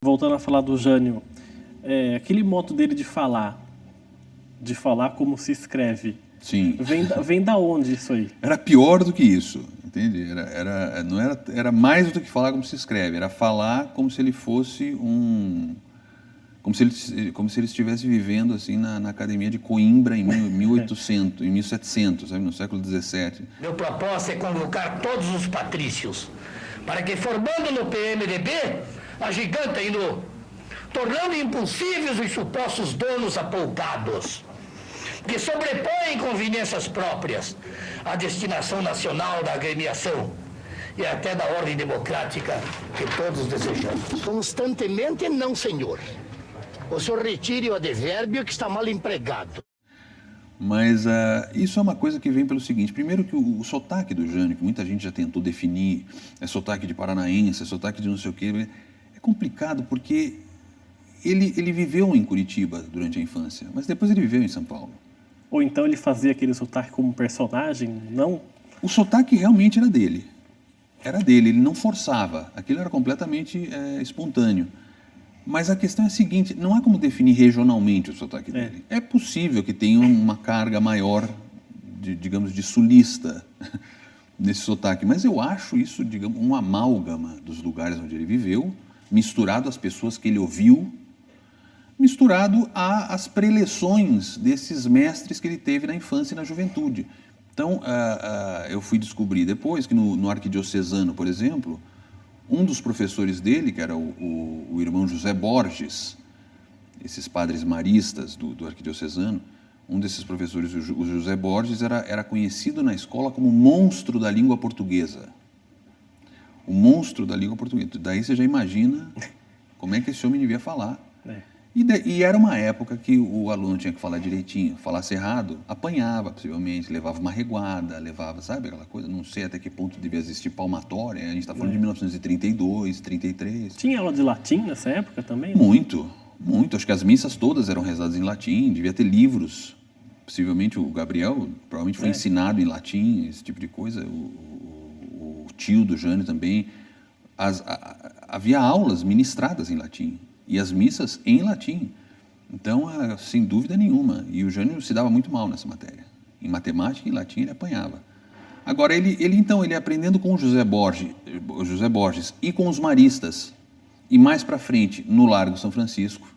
Voltando a falar do Jânio, aquele modo dele de falar como se escreve, Sim. vem da onde isso aí? Era pior do que isso, entende? Era mais do que falar como se escreve, era falar como se ele fosse como se ele estivesse vivendo assim na academia de Coimbra em 1800, em 1700, sabe, no século 17. Meu propósito é convocar todos os patrícios para que, formando no PMDB, agigantem-no, tornando impossíveis os supostos donos apoucados, que sobrepõem conveniências próprias à destinação nacional da agremiação e até da ordem democrática que todos desejamos. Constantemente não, senhor. O senhor retire o advérbio que está mal empregado. Mas isso é uma coisa que vem pelo seguinte: primeiro que o sotaque do Jânio, que muita gente já tentou definir, é sotaque de paranaense, é sotaque de não sei o quê, é complicado porque ele viveu em Curitiba durante a infância, mas depois ele viveu em São Paulo. Ou então ele fazia aquele sotaque como personagem, não? O sotaque realmente era dele. Era dele, ele não forçava. Aquilo era completamente espontâneo. Mas a questão é a seguinte, não há como definir regionalmente o sotaque dele. É possível que tenha uma carga maior, digamos, de sulista nesse sotaque, mas eu acho isso, digamos, um amálgama dos lugares onde ele viveu, misturado às pessoas que ele ouviu, misturado às preleções desses mestres que ele teve na infância e na juventude. Então, eu fui descobrir depois que no Arquidiocesano, por exemplo, um dos professores dele, que era o irmão José Borges, esses padres maristas do Arquidiocesano, um desses professores, o José Borges, era conhecido na escola como monstro da língua portuguesa. O monstro da língua portuguesa. Daí você já imagina como é que esse homem devia falar. E era uma época que o aluno tinha que falar direitinho. Falasse errado, apanhava, possivelmente, levava uma reguada, sabe aquela coisa? Não sei até que ponto devia existir palmatória. A gente está falando de 1932, 33. Tinha aula de latim nessa época também? Muito, muito. Acho que as missas todas eram rezadas em latim, devia ter livros. Possivelmente o Gabriel provavelmente foi ensinado em latim, esse tipo de coisa. O tio do Jânio também. Havia aulas ministradas em latim. E as missas em latim. Então, sem dúvida nenhuma. E o Jânio se dava muito mal nessa matéria. Em matemática e em latim ele apanhava. Agora, ele aprendendo com o José Borges e com os maristas, e mais para frente, no Largo São Francisco,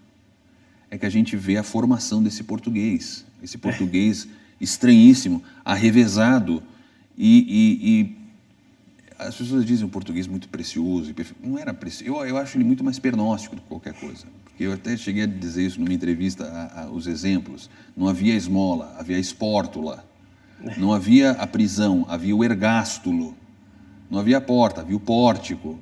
é que a gente vê a formação desse português. Esse português estranhíssimo, arrevezado e as pessoas dizem um português muito precioso. Não era precioso. Eu acho ele muito mais pernóstico do que qualquer coisa. Porque eu até cheguei a dizer isso numa entrevista, os exemplos. Não havia esmola, havia espórtula. Não havia a prisão, havia o ergástulo. Não havia a porta, havia o pórtico.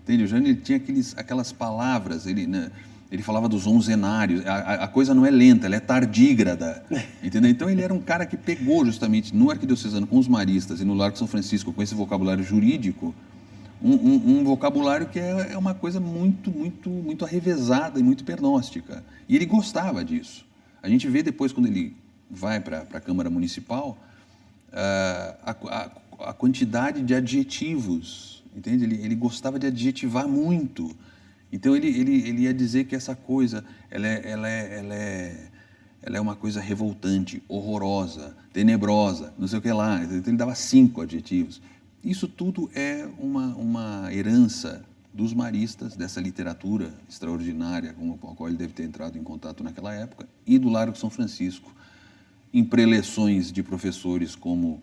Entende? O Jânio tinha aquelas palavras, ele falava dos onzenários. A coisa não é lenta, ela é tardígrada. Entendeu? Então ele era um cara que pegou justamente no Arquidiocesano com os maristas e no Largo São Francisco com esse vocabulário jurídico, um vocabulário que é uma coisa muito, muito, muito arrevezada e muito pernóstica. E ele gostava disso. A gente vê depois, quando ele vai para a Câmara Municipal, a quantidade de adjetivos, entende? Ele gostava de adjetivar muito. Então ele ia dizer que essa coisa ela é uma coisa revoltante, horrorosa, tenebrosa, não sei o que lá. Então ele dava 5 adjetivos. Isso tudo é uma herança dos maristas, dessa literatura extraordinária com a qual ele deve ter entrado em contato naquela época, e do Largo São Francisco, em preleções de professores como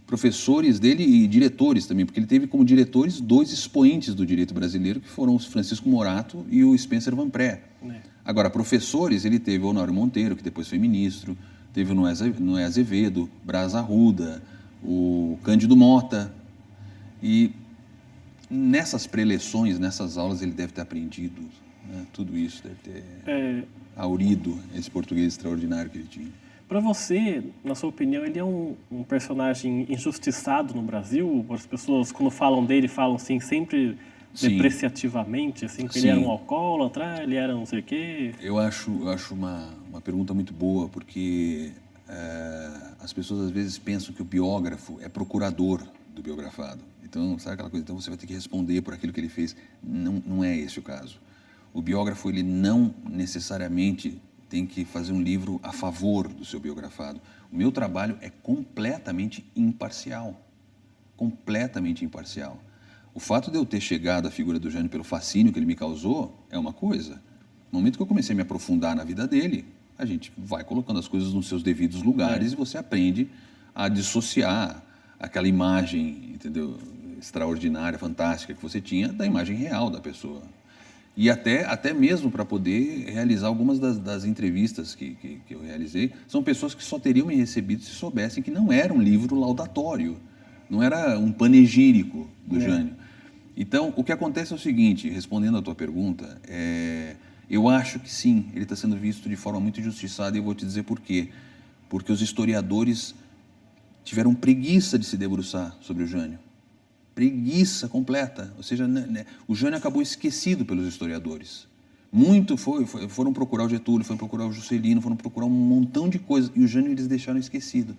professores dele e diretores também, porque ele teve como diretores 2 expoentes do direito brasileiro, que foram o Francisco Morato e o Spencer Van Pré. Agora, professores, ele teve o Honório Monteiro, que depois foi ministro, teve o Noé Azevedo, Braz Arruda, o Cândido Mota. E nessas preleções, nessas aulas, ele deve ter aprendido, né? Tudo isso, deve ter aurido esse português extraordinário que ele tinha. Para você, na sua opinião, ele é um personagem injustiçado no Brasil? As pessoas, quando falam dele, falam assim, sempre depreciativamente, assim, que ele era um alcoólatra, ele era não sei o quê? Eu acho uma pergunta muito boa, porque as pessoas às vezes pensam que o biógrafo é procurador do biografado. Então, sabe aquela coisa? Então você vai ter que responder por aquilo que ele fez. Não é esse o caso. O biógrafo, ele não necessariamente tem que fazer um livro a favor do seu biografado. O meu trabalho é completamente imparcial. Completamente imparcial. O fato de eu ter chegado à figura do Jânio pelo fascínio que ele me causou é uma coisa. No momento que eu comecei a me aprofundar na vida dele, a gente vai colocando as coisas nos seus devidos lugares e você aprende a dissociar aquela imagem, entendeu, extraordinária, fantástica que você tinha da imagem real da pessoa. E até mesmo para poder realizar algumas das entrevistas que eu realizei, são pessoas que só teriam me recebido se soubessem que não era um livro laudatório, não era um panegírico do Jânio. Então, o que acontece é o seguinte, respondendo à tua pergunta, eu acho que sim, ele está sendo visto de forma muito injustiçada e eu vou te dizer por quê. Porque os historiadores tiveram preguiça de se debruçar sobre o Jânio. Preguiça completa, ou seja, o Jânio acabou esquecido pelos historiadores. Foram procurar o Getúlio, foram procurar o Juscelino, foram procurar um montão de coisas, e o Jânio eles deixaram esquecido.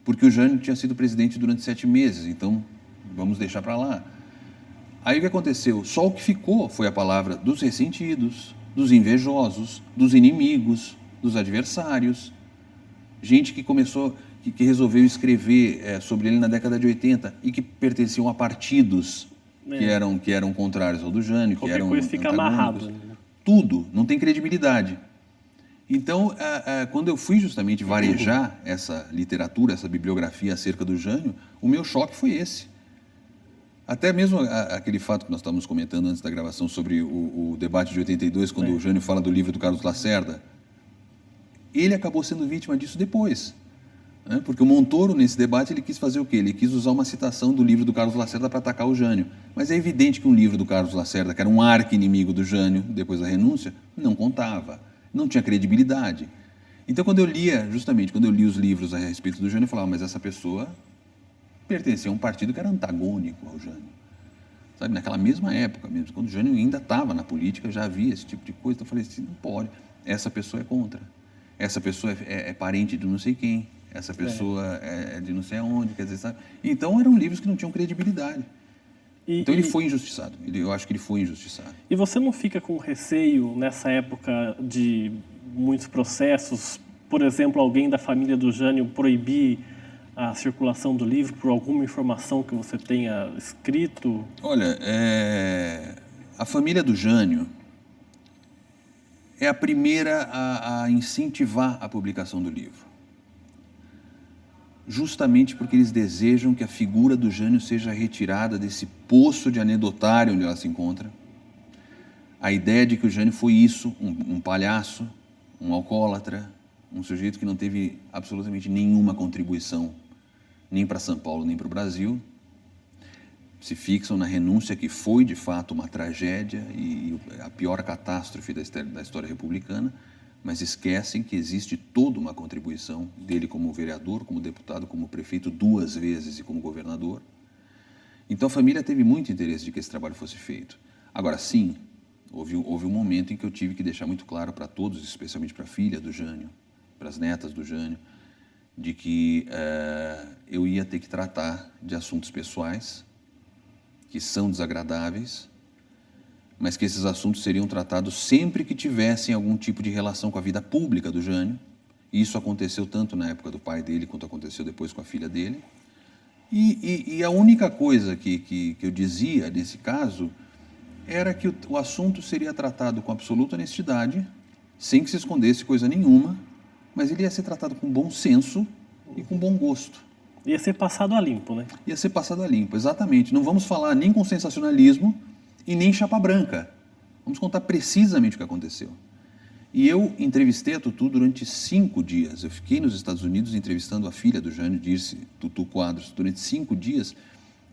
Porque o Jânio tinha sido presidente durante 7 meses, então vamos deixar para lá. Aí o que aconteceu? Só o que ficou foi a palavra dos ressentidos, dos invejosos, dos inimigos, dos adversários. Gente que começou... que resolveu escrever sobre ele na década de 80 e que pertenciam a partidos que eram contrários ao do Jânio, que eram coisa fica amarrado. Tudo, não tem credibilidade. Então, quando eu fui justamente varejar essa literatura, essa bibliografia acerca do Jânio, o meu choque foi esse. Até mesmo aquele fato que nós estávamos comentando antes da gravação sobre o debate de 82, quando o Jânio fala do livro do Carlos Lacerda, ele acabou sendo vítima disso depois. Porque o Montoro, nesse debate, ele quis fazer o quê? Ele quis usar uma citação do livro do Carlos Lacerda para atacar o Jânio. Mas é evidente que um livro do Carlos Lacerda, que era um arqui-inimigo do Jânio, depois da renúncia, não contava, não tinha credibilidade. Então, quando eu li os livros a respeito do Jânio, eu falava, mas essa pessoa pertencia a um partido que era antagônico ao Jânio. Sabe, naquela mesma época mesmo, quando o Jânio ainda estava na política, já havia esse tipo de coisa, então eu falei assim, não pode, essa pessoa é contra, essa pessoa é parente de não sei quem, essa pessoa é de não sei aonde, quer dizer, sabe? Então, eram livros que não tinham credibilidade. Então, ele foi injustiçado. Eu acho que ele foi injustiçado. E você não fica com receio, nessa época de muitos processos, por exemplo, alguém da família do Jânio proibir a circulação do livro por alguma informação que você tenha escrito? Olha, a família do Jânio é a primeira a incentivar a publicação do livro. Justamente porque eles desejam que a figura do Jânio seja retirada desse poço de anedotário onde ela se encontra. A ideia de que o Jânio foi isso, um palhaço, um alcoólatra, um sujeito que não teve absolutamente nenhuma contribuição, nem para São Paulo, nem para o Brasil, se fixam na renúncia que foi, de fato, uma tragédia e a pior catástrofe da história republicana, mas esquecem que existe toda uma contribuição dele como vereador, como deputado, como prefeito 2 vezes e como governador. Então a família teve muito interesse de que esse trabalho fosse feito. Agora, sim, houve um momento em que eu tive que deixar muito claro para todos, especialmente para a filha do Jânio, para as netas do Jânio, de que eu ia ter que tratar de assuntos pessoais que são desagradáveis, mas que esses assuntos seriam tratados sempre que tivessem algum tipo de relação com a vida pública do Jânio. E isso aconteceu tanto na época do pai dele, quanto aconteceu depois com a filha dele. E a única coisa que eu dizia nesse caso era que o assunto seria tratado com absoluta honestidade, sem que se escondesse coisa nenhuma, mas ele ia ser tratado com bom senso e com bom gosto. Ia ser passado a limpo, né? Ia ser passado a limpo, exatamente. Não vamos falar nem com sensacionalismo e nem chapa branca. Vamos contar precisamente o que aconteceu. E eu entrevistei a Tutu durante 5 dias. Eu fiquei nos Estados Unidos entrevistando a filha do Jânio Dirce, Tutu Quadros, durante 5 dias.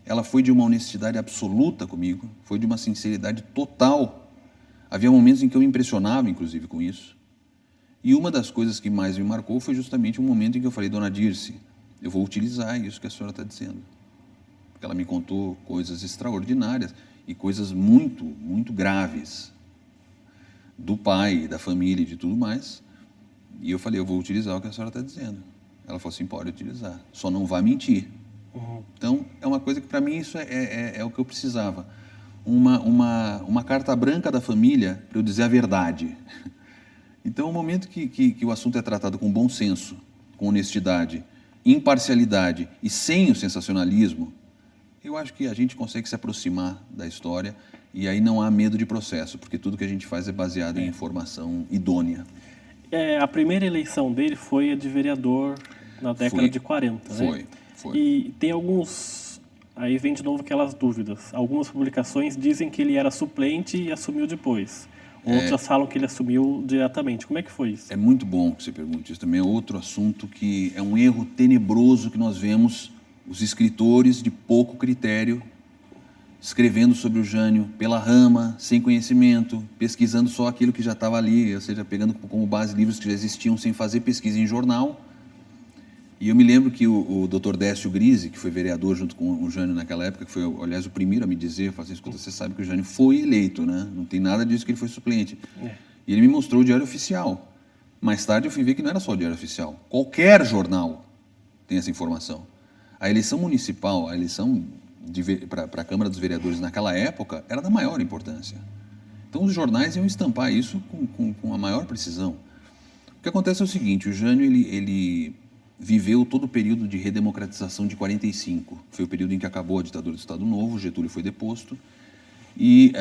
Ela foi de uma honestidade absoluta comigo, foi de uma sinceridade total. Havia momentos em que eu me impressionava, inclusive, com isso. E uma das coisas que mais me marcou foi justamente um momento em que eu falei, Dona Dirce, eu vou utilizar isso que a senhora está dizendo. Porque ela me contou coisas extraordinárias e coisas muito, muito graves do pai, da família e de tudo mais. E eu falei, eu vou utilizar o que a senhora está dizendo. Ela falou assim, pode utilizar, só não vá mentir. Então, é uma coisa que, para mim, isso é o que eu precisava. Uma carta branca da família para eu dizer a verdade. Então, o momento que o assunto é tratado com bom senso, com honestidade, imparcialidade e sem o sensacionalismo, eu acho que a gente consegue se aproximar da história e aí não há medo de processo, porque tudo que a gente faz é baseado em informação idônea. A primeira eleição dele foi a de vereador na década de 40, né? Foi. E tem alguns... Aí vem de novo aquelas dúvidas. Algumas publicações dizem que ele era suplente e assumiu depois. Outras falam que ele assumiu diretamente. Como é que foi isso? É muito bom que você pergunte isso. Também é outro assunto que é um erro tenebroso que nós vemos os escritores de pouco critério escrevendo sobre o Jânio pela rama, sem conhecimento, pesquisando só aquilo que já estava ali, ou seja, pegando como base livros que já existiam sem fazer pesquisa em jornal. E eu me lembro que o Dr. Décio Grise, que foi vereador junto com o Jânio naquela época, que foi, aliás, o primeiro a me dizer, falei assim, escuta, você sabe que o Jânio foi eleito, né? Não tem nada disso que ele foi suplente. E ele me mostrou o Diário Oficial. Mais tarde eu fui ver que não era só o Diário Oficial. Qualquer jornal tem essa informação. A eleição municipal, a eleição para a Câmara dos Vereadores naquela época era da maior importância. Então os jornais iam estampar isso com a maior precisão. O que acontece é o seguinte, o Jânio ele viveu todo o período de redemocratização de 45. Foi o período em que acabou a ditadura do Estado Novo, Getúlio foi deposto, e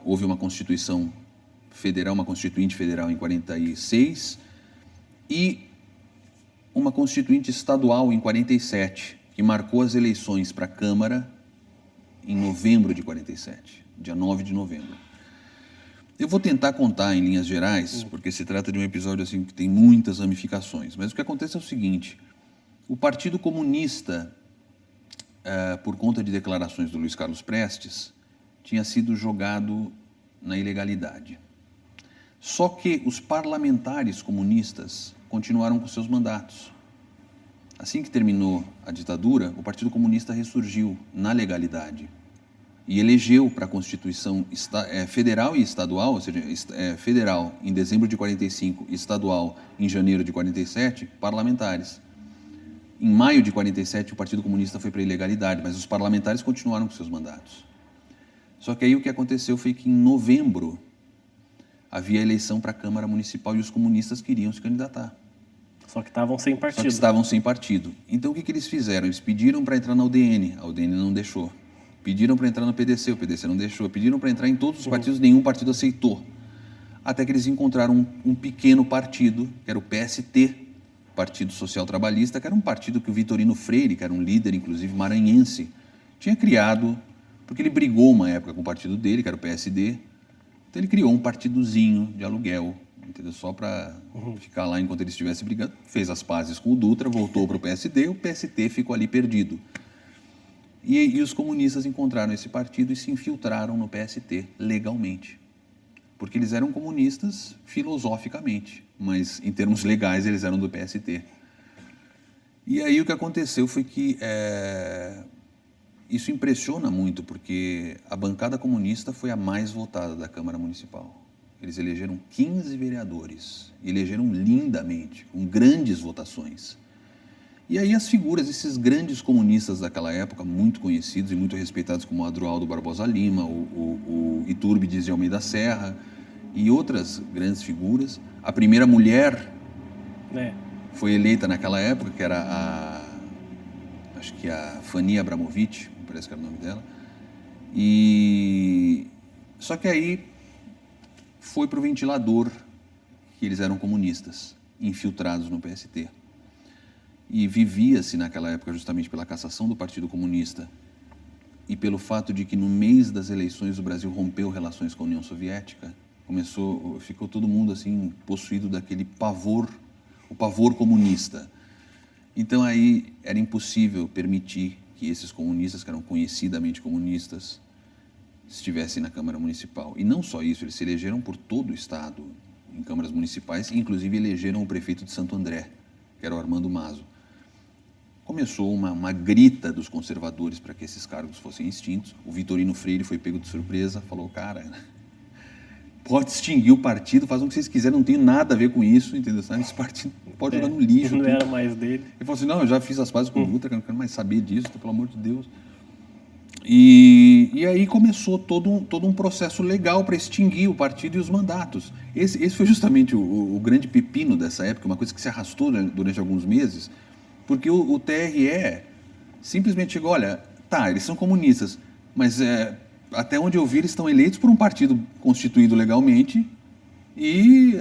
houve uma Constituição Federal, uma Constituinte Federal em 46, e uma Constituinte Estadual em 47, que marcou as eleições para a Câmara em novembro de 47, dia 9 de novembro. Eu vou tentar contar em linhas gerais, porque se trata de um episódio assim que tem muitas ramificações. Mas o que acontece é o seguinte, o Partido Comunista, por conta de declarações do Luiz Carlos Prestes, tinha sido jogado na ilegalidade. Só que os parlamentares comunistas continuaram com seus mandatos. Assim que terminou a ditadura, o Partido Comunista ressurgiu na legalidade e elegeu para a Constituição federal e estadual, ou seja, federal em dezembro de 45 e estadual em janeiro de 47, parlamentares. Em maio de 47, o Partido Comunista foi para a ilegalidade, mas os parlamentares continuaram com seus mandatos. Só que aí o que aconteceu foi que em novembro havia eleição para a Câmara Municipal e os comunistas queriam se candidatar. Só que estavam sem partido. Só que estavam sem partido. Então o que eles fizeram? Eles pediram para entrar na UDN, a UDN não deixou. Pediram para entrar no PDC, o PDC não deixou. Pediram para entrar em todos os partidos, nenhum partido aceitou. Até que eles encontraram um pequeno partido, que era o PST, Partido Social Trabalhista, que era um partido que o Vitorino Freire, que era um líder, inclusive, maranhense, tinha criado, porque ele brigou uma época com o partido dele, que era o PSD. Então ele criou um partidozinho de aluguel, entendeu? Só para ficar lá enquanto ele estivesse brigando. Fez as pazes com o Dutra, voltou para o PSD, o PST ficou ali perdido. E os comunistas encontraram esse partido e se infiltraram no PST legalmente. Porque eles eram comunistas filosoficamente, mas em termos legais eles eram do PST. E aí o que aconteceu foi que isso impressiona muito, porque a bancada comunista foi a mais votada da Câmara Municipal. Eles elegeram 15 vereadores, elegeram lindamente, com grandes votações. E aí as figuras, esses grandes comunistas daquela época, muito conhecidos e muito respeitados, como Adroaldo Barbosa Lima, o Iturbide de Almeida Serra e outras grandes figuras. A primeira mulher foi eleita naquela época, que era acho que a Fania Abramovic, parece que era o nome dela. Só que aí foi para o ventilador que eles eram comunistas, infiltrados no PST. E vivia-se naquela época justamente pela cassação do Partido Comunista e pelo fato de que no mês das eleições o Brasil rompeu relações com a União Soviética, ficou todo mundo assim possuído daquele pavor, o pavor comunista. Então aí era impossível permitir que esses comunistas, que eram conhecidamente comunistas, estivessem na Câmara Municipal. E não só isso, eles se elegeram por todo o Estado, em câmaras municipais, e inclusive elegeram o prefeito de Santo André, que era o Armando Mazo. Começou uma grita dos conservadores para que esses cargos fossem extintos. O Vitorino Freire foi pego de surpresa, falou, cara, pode extinguir o partido, façam o que vocês quiserem, não tenho nada a ver com isso, entendeu? Esse partido pode jogar no lixo. Não era mais dele. Ele falou assim, não, eu já fiz as pazes com o Dutra, que eu não quero mais saber disso, pelo amor de Deus. E aí começou todo um processo legal para extinguir o partido e os mandatos. Esse foi justamente o grande pepino dessa época, uma coisa que se arrastou durante alguns meses, porque o TRE simplesmente chegou, olha, tá, eles são comunistas, mas até onde eu vi, eles estão eleitos por um partido constituído legalmente e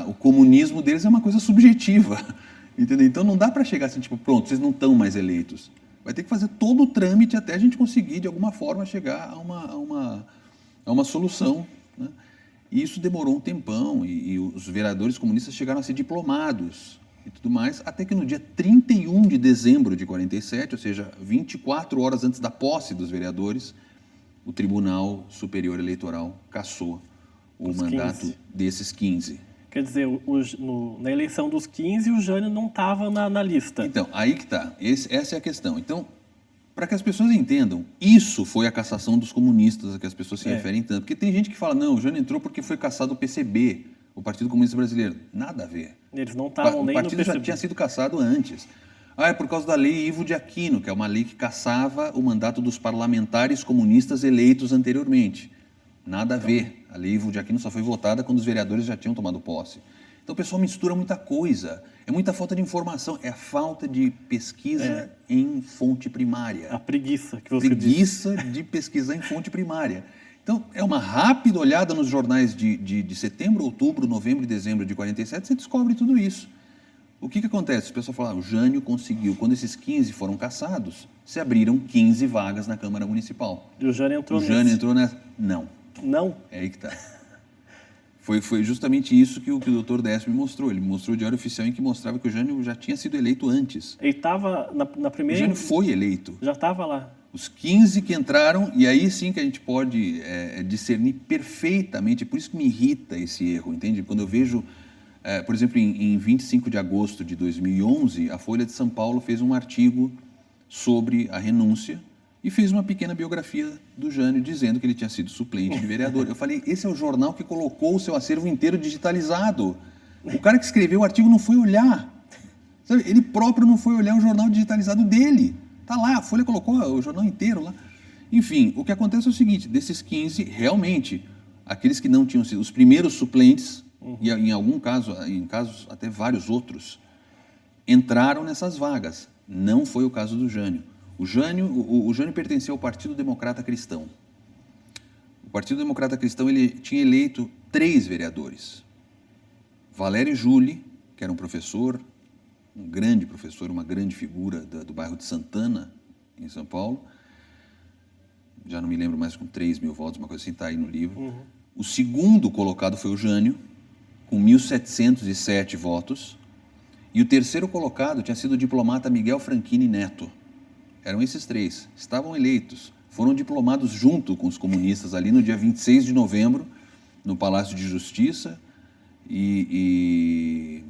o comunismo deles é uma coisa subjetiva, entendeu? Então não dá para chegar assim, tipo, pronto, vocês não estão mais eleitos. Vai ter que fazer todo o trâmite até a gente conseguir, de alguma forma, chegar a uma solução, né? E isso demorou um tempão e os vereadores comunistas chegaram a ser diplomados e tudo mais, até que no dia 31 de dezembro de 47, ou seja, 24 horas antes da posse dos vereadores, o Tribunal Superior Eleitoral cassou o mandato 15. Desses 15. Quer dizer, na eleição dos 15, o Jânio não estava na lista. Então, aí que está. Essa é a questão. Então, para que as pessoas entendam, isso foi a cassação dos comunistas a que as pessoas se referem tanto. Porque tem gente que fala, não, o Jânio entrou porque foi cassado o PCB, o Partido Comunista Brasileiro. Nada a ver. Eles não estavam nem no PCB. O partido já tinha sido cassado antes. É por causa da lei Ivo de Aquino, que é uma lei que cassava o mandato dos parlamentares comunistas eleitos anteriormente. Nada a ver. A lei Ivo de Aquino só foi votada quando os vereadores já tinham tomado posse. Então o pessoal mistura muita coisa. É muita falta de informação. É a falta de pesquisa em fonte primária. A preguiça que você Preguiça de pesquisar em fonte primária. Então, é uma rápida olhada nos jornais de setembro, outubro, novembro e dezembro de 47, você descobre tudo isso. O que acontece? O pessoal fala, o Jânio conseguiu. Quando esses 15 foram cassados, se abriram 15 vagas na Câmara Municipal. E o Jânio entrou nessa? O Jânio entrou nessa? Não. Não? É aí que está. Foi justamente isso que o Dr. Décio me mostrou. Ele mostrou o Diário Oficial em que mostrava que o Jânio já tinha sido eleito antes. Ele estava na primeira... O Jânio foi eleito. Já estava lá. Os 15 que entraram, e aí sim que a gente pode discernir perfeitamente, por isso que me irrita esse erro, entende? Quando eu vejo, por exemplo, em 25 de agosto de 2011, a Folha de São Paulo fez um artigo sobre a renúncia e fez uma pequena biografia do Jânio, dizendo que ele tinha sido suplente de vereador. Eu falei, esse é o jornal que colocou o seu acervo inteiro digitalizado. O cara que escreveu o artigo não foi olhar. Sabe? Ele próprio não foi olhar o jornal digitalizado dele. Está lá, a Folha colocou o jornal inteiro lá. Enfim, o que acontece é o seguinte, desses 15, realmente, aqueles que não tinham sido os primeiros suplentes, e em casos até vários outros, entraram nessas vagas. Não foi o caso do Jânio. O Jânio pertencia ao Partido Democrata Cristão. O Partido Democrata Cristão ele tinha eleito 3 vereadores. Valério Júli, que era um professor, um grande professor, uma grande figura do bairro de Santana, em São Paulo. Já não me lembro mais, com 3 mil votos, uma coisa assim, está aí no livro. O segundo colocado foi o Jânio, com 1.707 votos. E o terceiro colocado tinha sido o diplomata Miguel Franchini Neto. Eram esses 3. Estavam eleitos. Foram diplomados junto com os comunistas ali no dia 26 de novembro, no Palácio de Justiça. E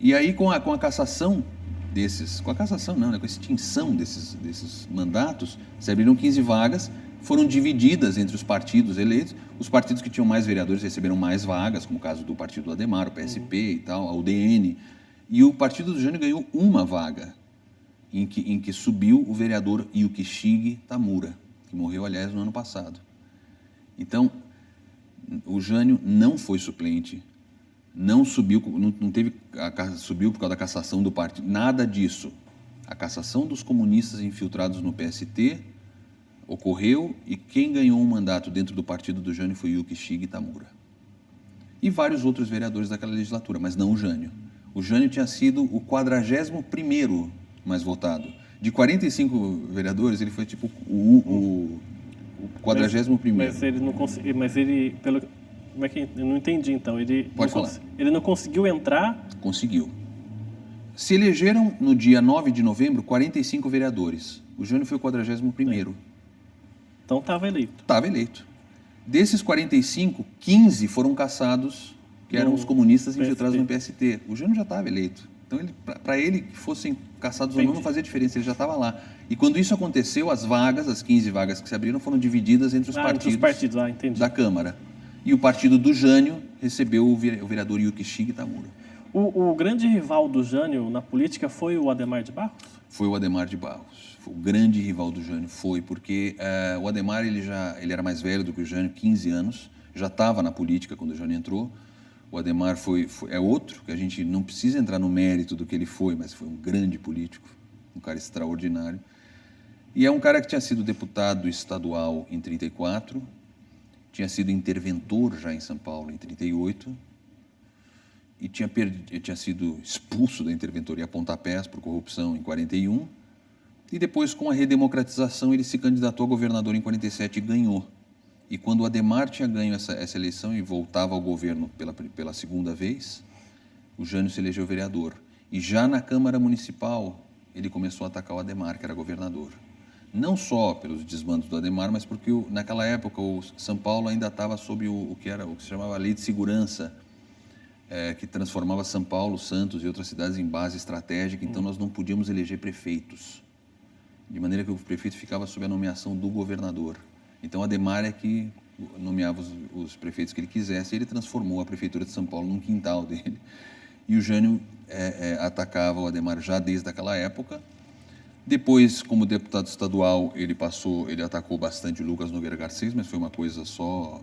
aí, com a cassação desses... Com a cassação não, né? Com a extinção desses mandatos, se abriram 15 vagas, foram divididas entre os partidos eleitos. Os partidos que tinham mais vereadores receberam mais vagas, como o caso do Partido do Adhemar, o PSP e tal, a UDN. E o Partido do Jânio ganhou uma vaga, em que subiu o vereador Yukishige Tamura, que morreu, aliás, no ano passado. Então, o Jânio não foi suplente, não subiu, subiu por causa da cassação do partido, nada disso. A cassação dos comunistas infiltrados no PST ocorreu e quem ganhou um mandato dentro do partido do Jânio foi Yukishige Tamura. E vários outros vereadores daquela legislatura, mas não o Jânio. O Jânio tinha sido o 41º mais votado. De 45 vereadores, ele foi tipo o 41º. Mas ele não conseguiu... Mas ele... Como é que... Eu não entendi, então. Pode falar. Ele não conseguiu entrar? Conseguiu. Se elegeram, no dia 9 de novembro, 45 vereadores. O Jânio foi o 41º. Então estava eleito. Estava eleito. Desses 45, 15 foram cassados, que eram os comunistas infiltrados no PST. O Jânio já estava eleito. Então, para ele que fossem caçados ou não fazia diferença, ele já estava lá. E quando isso aconteceu, as 15 vagas que se abriram, foram divididas entre os partidos da Câmara. E o partido do Jânio recebeu o vereador Yukichi Kitamura. O grande rival do Jânio na política foi o Adhemar de Barros? Foi o Adhemar de Barros. O grande rival do Jânio porque o Adhemar ele era mais velho do que o Jânio, 15 anos, já estava na política quando o Jânio entrou. O Adhemar é outro, que a gente não precisa entrar no mérito do que ele foi, mas foi um grande político, um cara extraordinário. E é um cara que tinha sido deputado estadual em 34, tinha sido interventor já em São Paulo em 38, e tinha sido expulso da interventoria a pontapés por corrupção em 41, e depois, com a redemocratização, ele se candidatou a governador em 47 e ganhou. E quando o Adhemar tinha ganho essa eleição e voltava ao governo pela segunda vez, o Jânio se elegeu vereador. E já na Câmara Municipal, ele começou a atacar o Adhemar, que era governador. Não só pelos desmandos do Adhemar, mas porque naquela época o São Paulo ainda estava sob o que se chamava a Lei de Segurança, que transformava São Paulo, Santos e outras cidades em base estratégica, então nós não podíamos eleger prefeitos, de maneira que o prefeito ficava sob a nomeação do governador. Então, o Adhemar é que nomeava os prefeitos que ele quisesse, e ele transformou a prefeitura de São Paulo num quintal dele. E o Jânio atacava o Adhemar já desde aquela época. Depois, como deputado estadual, ele atacou bastante o Lucas Nogueira Garcês, mas foi uma coisa só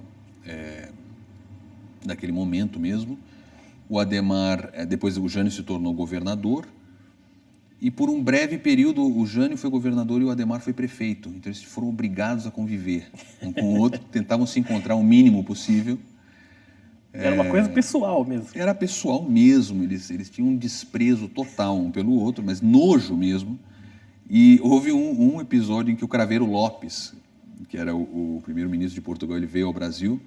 daquele momento mesmo. O Adhemar, depois o Jânio se tornou governador, e por um breve período o Jânio foi governador e o Adhemar foi prefeito. Então eles foram obrigados a conviver um com o outro, tentavam se encontrar o mínimo possível. Era uma coisa pessoal mesmo. Era pessoal mesmo, eles tinham um desprezo total um pelo outro, mas nojo mesmo. E houve um episódio em que o Craveiro Lopes, que era o primeiro-ministro de Portugal, ele veio ao Brasil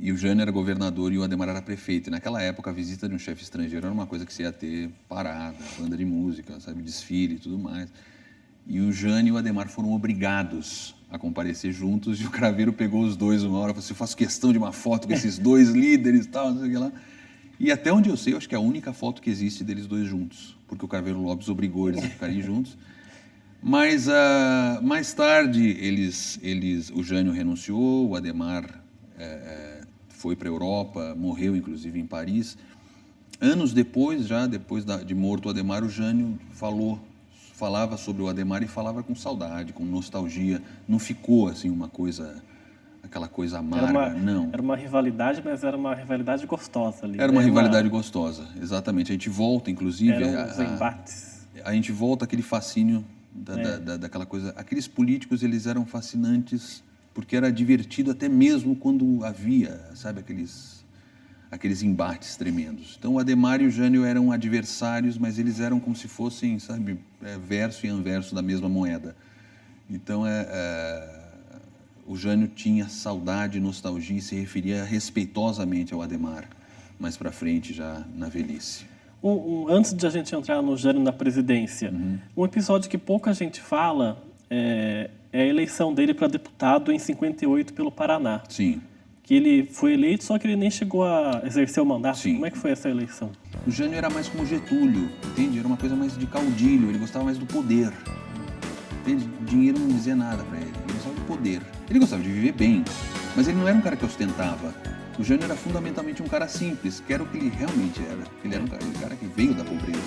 e o Jânio era governador e o Adhemar era prefeito. E naquela época, a visita de um chefe estrangeiro era uma coisa que você ia ter parada, banda de música, sabe, desfile e tudo mais. E o Jânio e o Adhemar foram obrigados a comparecer juntos, e o Craveiro pegou os dois uma hora e falou assim: eu faço questão de uma foto com esses dois líderes e tal, não sei o que lá. E até onde eu sei, eu acho que é a única foto que existe deles dois juntos, porque o Craveiro Lopes obrigou eles a ficarem juntos. Mas mais tarde, o Jânio renunciou, o Adhemar foi para a Europa, morreu inclusive em Paris. Anos depois, de morto o Adhemar, o Jânio falava sobre o Adhemar e falava com saudade, com nostalgia. Não ficou assim aquela coisa amarga, não. Era uma rivalidade, mas era uma rivalidade gostosa ali. Era uma rivalidade gostosa, exatamente. A gente volta, inclusive... Eram os embates. A gente volta àquele fascínio daquela coisa. Aqueles políticos, eles eram fascinantes porque era divertido até mesmo quando havia, sabe, aqueles embates tremendos. Então, o Adhemar e o Jânio eram adversários, mas eles eram como se fossem, sabe, verso e anverso da mesma moeda. Então, o Jânio tinha saudade, nostalgia e se referia respeitosamente ao Adhemar, mais para frente, já na velhice. Antes de a gente entrar no Jânio na presidência, um episódio que pouca gente fala é a eleição dele para deputado em 58 pelo Paraná. Sim. Que ele foi eleito, só que ele nem chegou a exercer o mandato. Sim. Como é que foi essa eleição? O Jânio era mais como Getúlio, entende? Era uma coisa mais de caudilho, ele gostava mais do poder. Entende? Dinheiro não dizia nada para ele gostava do poder. Ele gostava de viver bem, mas ele não era um cara que ostentava. O Jânio era fundamentalmente um cara simples, que era o que ele realmente era. Ele era um cara que veio da pobreza.